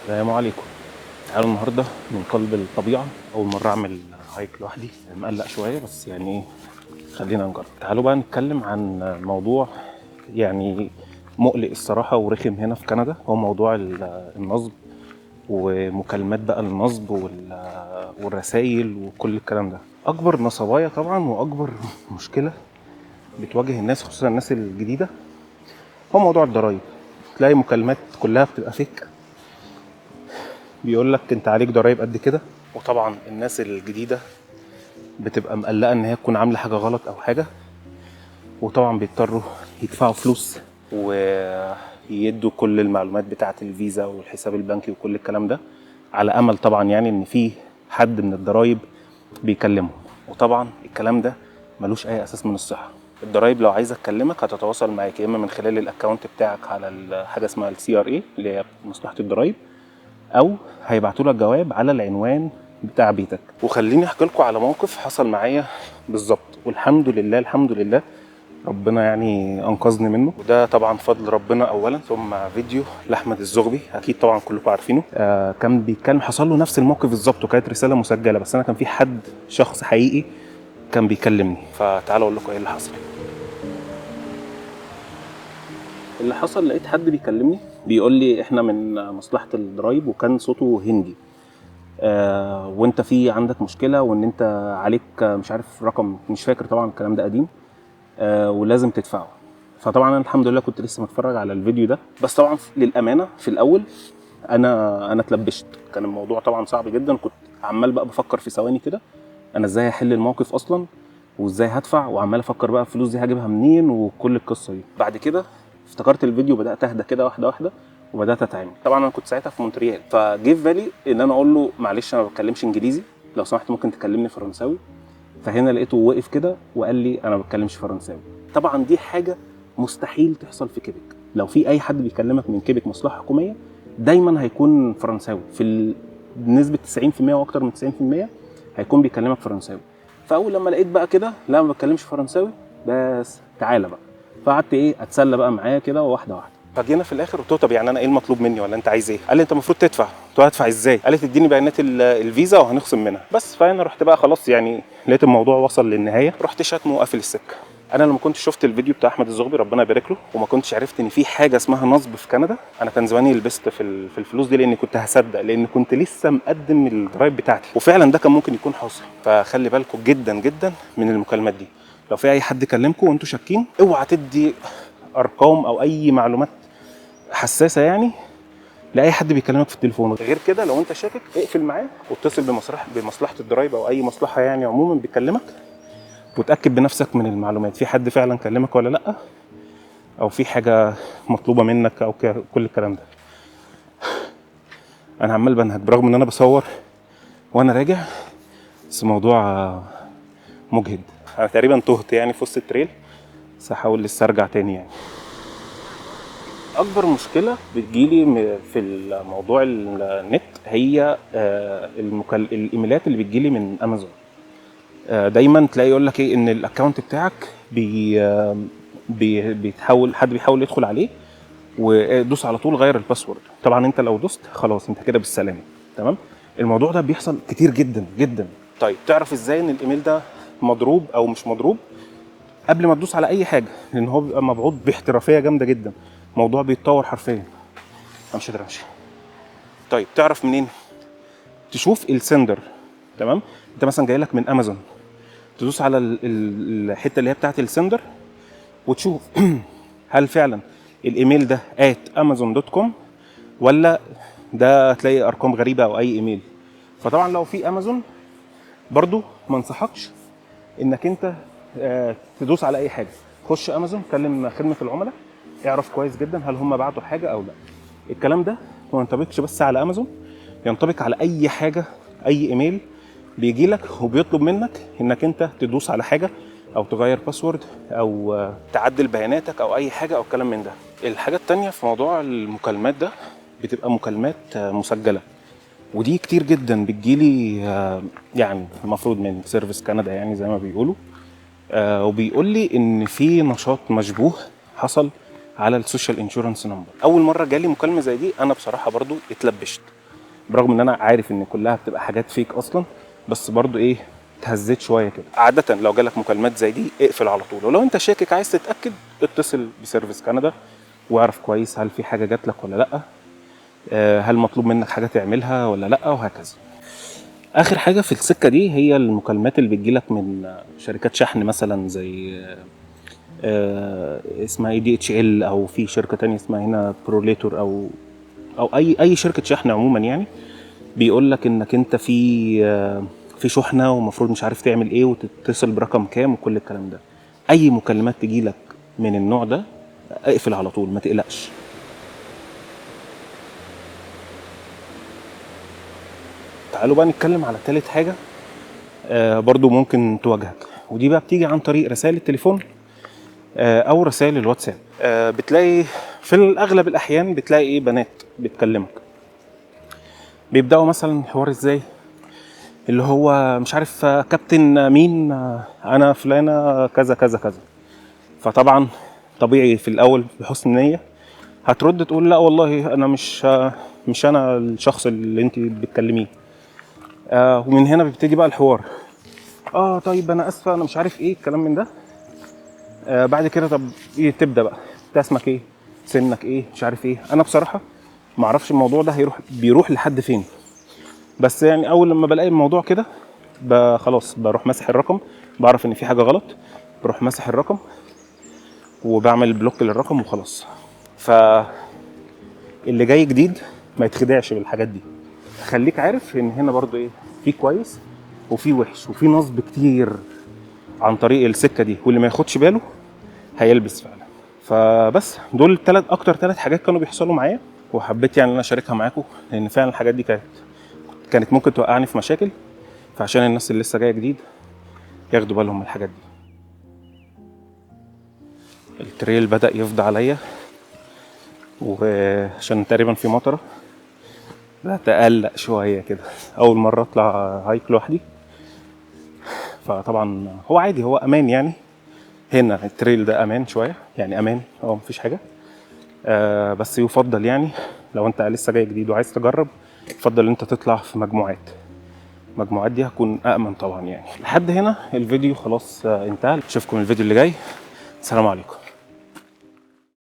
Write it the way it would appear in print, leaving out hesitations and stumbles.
السلام عليكم. تعالوا النهارده من قلب الطبيعه. اول مره اعمل هايك لوحدي، مقلق شويه بس يعني ايه، خلينا نجرب. تعالوا بقى نتكلم عن موضوع يعني مقلق الصراحه ورخم هنا في كندا، هو موضوع النصب ومكالمات بقى النصب والرسائل وكل الكلام ده. اكبر نصبايا طبعا واكبر مشكله بتواجه الناس خصوصا الناس الجديده هو موضوع الضرايب. تلاقي مكالمات كلها بتبقى فيك، بيقول لك انت عليك ضرايب قد كده. وطبعا الناس الجديده بتبقى مقلقه ان هي تكون عامله حاجه غلط او حاجه، وطبعا بيضطروا يدفعوا فلوس ويدوا كل المعلومات بتاعه الفيزا والحساب البنكي وكل الكلام ده، على امل طبعا يعني ان في حد من الضرايب بيكلمهم. وطبعا الكلام ده ملوش اي اساس من الصحه. الضرايب لو عايزه تكلمك هتتواصل معاك يا اما من خلال الاكونت بتاعك على حاجه اسمها السي ار اي اللي هي مصلحه الضرايب، او هيبعتوا لك جواب على العنوان بتاع بيتك. وخليني احكي لكم على موقف حصل معايا بالظبط، والحمد لله الحمد لله ربنا يعني انقذني منه، وده طبعا فضل ربنا اولا، ثم فيديو لاحمد الزغبي اكيد طبعا كلكم عارفينه. كان بيتكلم، حصل له نفس الموقف بالظبط وكانت رساله مسجله، بس انا كان في حد شخص حقيقي كان بيكلمني. فتعالوا اقول لكم ايه اللي حصل. اللي حصل، لقيت حد بيكلمني بيقول لي احنا من مصلحه الضرايب، وكان صوته هندي. وانت في عندك مشكله وان انت عليك مش عارف رقم، مش فاكر طبعا الكلام ده قديم، ولازم تدفعه. فطبعا انا الحمد لله كنت لسه متفرج على الفيديو ده، بس طبعا للامانه في الاول انا اتلبشت. كان الموضوع طبعا صعب جدا، كنت عمال بقى بفكر في ثواني كده انا ازاي هحل الموقف اصلا وازاي هدفع، وعمال افكر بقى الفلوس دي هجيبها منين وكل القصه دي. بعد كده افتكرت الفيديو، بدات اهدى كده واحده واحده وبدات اتعامل. طبعا انا كنت ساعتها في مونتريال، فجه في بالي ان انا اقول له معلش انا ما بتكلمش انجليزي، لو سمحت ممكن تكلمني فرنساوي. فهنا لقيته وقف كده وقال لي انا ما بتكلمش فرنساوي. طبعا دي حاجه مستحيل تحصل في كيبك. لو في اي حد بيكلمك من كيبك مصلحه حكوميه دايما هيكون فرنساوي، بنسبه 90% واكتر من 90% هيكون بيكلمك فرنساوي. فاول لما لقيت بقى كده لا ما بتكلمش فرنساوي، بس تعالى بقى. فقعدت اتسلى بقى معاه كده واحده واحده. فجينا في الاخر قلت له طب يعني انا ايه المطلوب مني ولا انت عايز ايه؟ قال لي انت المفروض تدفع. قلت له هدفع ازاي؟ قال لي تديني بيانات الفيزا وهنخصم منها بس. فانا رحت بقى خلاص يعني لقيت الموضوع وصل للنهايه، رحت شاتمه وقافل السكه. انا لما كنت شفت الفيديو بتاع احمد الزغبي ربنا يبارك له، وما كنتش عرفت ان في حاجه اسمها نصب في كندا، انا كان زماني لبست في الفلوس دي، لان كنت هصدق، لان كنت لسه مقدم الضرايب بتاعتي، وفعلا ده كان ممكن يكون حاصل. فخلي بالكم جدا جدا من المكالمات دي. لو في اي حد كلمكم وانتوا شاكين اوعى تدي ارقام او اي معلومات حساسه يعني لاي حد بيكلمك في التليفون. غير كده لو انت شاكك اقفل معاه واتصل بمصلحه الضرايب او اي مصلحه يعني عموما بتكلمك، وتاكد بنفسك من المعلومات، في حد فعلا كلمك ولا لا، او في حاجه مطلوبه منك او كل الكلام ده. انا عمال بنهج برغم ان انا بصور وانا راجع، بس الموضوع مجهد. انا تقريبا تهت يعني في وسط التريل، بس هحاول لسه ارجع تاني يعني. اكبر مشكله بتجيلي في الموضوع النت هي الايميلات اللي بتجيلي من امازون. دايما تلاقي يقول لك ان الاكونت بتاعك بيتحول، حد بيحاول يدخل عليه، ودوس على طول غير الباسورد. طبعا انت لو دوست خلاص انت كده بالسلامه. تمام. الموضوع ده بيحصل كتير جدا جدا. طيب تعرف ازاي ان الايميل ده مضروب او مش مضروب؟ قبل ما تدوس على اي حاجه، لان هو بيبقى مبعوث باحترافيه جامده جدا، الموضوع بيتطور حرفيا. امشي ده امشي. طيب تعرف منين؟ تشوف السندر. تمام. انت مثلا جاي لك من امازون، تدوس على الحته اللي هي بتاعه السندر وتشوف هل فعلا الايميل ده @amazon.com ولا ده هتلاقي ارقام غريبه او اي ايميل. فطبعا لو في امازون برضو ما انصحكش انك انت تدوس على اي حاجه. خش امازون، كلم خدمه العملاء، اعرف كويس جدا هل هم بعتوا حاجه او لا. الكلام ده ما ينطبقش بس على امازون، ينطبق على اي حاجه، اي ايميل بيجي لك وبيطلب منك انك انت تدوس على حاجه او تغير باسورد او تعدل بياناتك او اي حاجه او كلام من ده. الحاجه التانية في موضوع المكالمات ده بتبقى مكالمات مسجله، ودي كتير جدا بتجيلي يعني المفروض من سيرفيس كندا يعني زي ما بيقولوا. وبيقول لي ان في نشاط مشبوه حصل على السوشيال انشورنس نمبر. اول مره جالي مكالمه زي دي انا بصراحه برضو اتلبشت، برغم ان انا عارف ان كلها بتبقى حاجات فيك اصلا، بس برضو ايه اتهزيت شويه كده. عاده لو جالك مكالمات زي دي اقفل على طول، ولو انت شاكك عايز تتاكد اتصل بسيرفيس كندا واعرف كويس هل في حاجه جات لك ولا لا، هل مطلوب منك حاجه تعملها ولا لا، وهكذا. اخر حاجه في السكه دي هي المكالمات اللي بتجيلك من شركات شحن مثلا زي اسمها اي دي اتش ال، او في شركه تانية اسمها هنا بروليتور، او اي شركه شحن عموما يعني. بيقول لك انك انت في شحنه ومفروض مش عارف تعمل ايه وتتصل برقم كام وكل الكلام ده. اي مكالمات تجيلك من النوع ده اقفل على طول، ما تقلقش. تعالوا بقى نتكلم على ثالث حاجه برضو ممكن تواجهك، ودي بقى بتيجي عن طريق رسائل التليفون او رسائل الواتساب. بتلاقي في الاغلب الاحيان بتلاقي ايه بنات بتكلمك، بيبداوا مثلا الحوار ازاي، اللي هو مش عارف كابتن مين، انا فلانه كذا كذا كذا. فطبعا طبيعي في الاول بحسن نيه هترد تقول لا والله انا مش انا الشخص اللي انت بتكلميه. ومن هنا بيبتدي بقى الحوار، طيب انا اسفه انا مش عارف ايه الكلام من ده. بعد كده طب ايه، تبدا بقى انت اسمك ايه، سنك ايه، مش عارف ايه. انا بصراحه ما اعرفش الموضوع ده بيروح لحد فين، بس يعني اول لما بلاقي الموضوع كده خلاص بروح ماسح الرقم، بعرف ان في حاجه غلط، بروح ماسح الرقم وبعمل بلوك للرقم وخلاص. فاللي جاي جديد ما يتخدعش بالحاجات دي، خليك عارف ان هنا برضو ايه، في كويس وفي وحش وفي نصب كتير عن طريق السكه دي، واللي ما ياخدش باله هيلبس فعلا. فبس دول اكتر 3 حاجات كانوا بيحصلوا معايا، وحبيت يعني ان انا اشاركها معاكم، لان فعلا الحاجات دي كانت ممكن توقعني في مشاكل، فعشان الناس اللي لسه جايه جديد ياخدوا بالهم من الحاجات دي. التريل بدأ يفضى عليا، وعشان تقريبا في مطره بدأت اقلق شويه كده، اول مره اطلع هايك لوحدي. فطبعا هو عادي، هو امان يعني، هنا التريل ده امان شويه يعني، امان مفيش حاجه. بس يفضل يعني لو انت لسه جاي جديد وعايز تجرب، يفضل ان انت تطلع في مجموعات دي هتكون أأمن طبعا يعني. لحد هنا الفيديو خلاص انتهى، اشوفكم الفيديو اللي جاي، السلام عليكم.